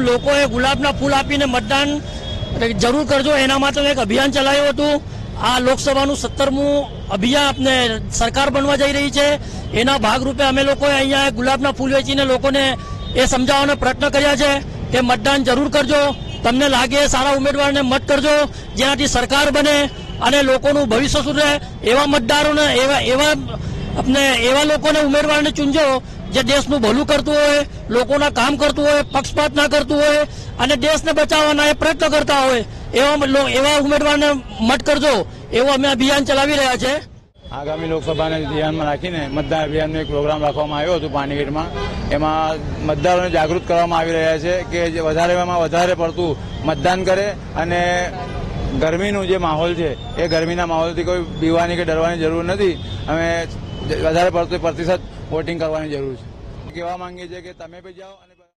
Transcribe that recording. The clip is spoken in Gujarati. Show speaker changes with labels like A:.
A: લોકોએ ગુલાબના ફૂલ આપીને મતદાન જરૂર કરજો એના માટે એક અભિયાન ચલાવ્યું હતું। આ લોકસભાનું 17મું અભિયાન આપને સરકાર બનવા જઈ રહી છે, એના ભાગરૂપે અમે લોકોએ અહીંયા ગુલાબના ફૂલ વેચીને લોકોને એ સમજાવવાનો પ્રયત્ન કર્યા છે કે મતદાન જરૂર કરજો, તમને લાગે સારા ઉમેદવારને મત કરજો જેનાથી સરકાર બને અને લોકોનું ભવિષ્ય સુધરે। એવા મતદારોને એવા લોકોને ઉમેદવારને ચૂનજો જે દેશનું ભલું કરતું હોય, લોકોના કામ કરતું હોય, પક્ષપાત ના કરતું હોય અને દેશને બચાવવાના એ પ્રયત્ન કરતા હોય એવા ઉમેદવારને મત કરજો, એવું અમે અભિયાન ચલાવી રહ્યા છે।
B: આગામી લોકસભાને ધ્યાનમાં રાખીને મતદાન અભિયાનનો એક પ્રોગ્રામ રાખવામાં આવ્યો હતો પાણીગેટમાં। એમાં મતદારોને જાગૃત કરવામાં આવી રહ્યા છે કે જે વધારેમાં વધારે પડતું મતદાન કરે અને ગરમીનું જે માહોલ છે એ ગરમીના માહોલથી કોઈ બીવાની કે ડરવાની જરૂર નથી। અમે વધારે પડતું પ્રતિશત વોટિંગ કરવાની જરૂર છે। કહેવા માંગીએ છીએ કે તમે બી જાઓ અને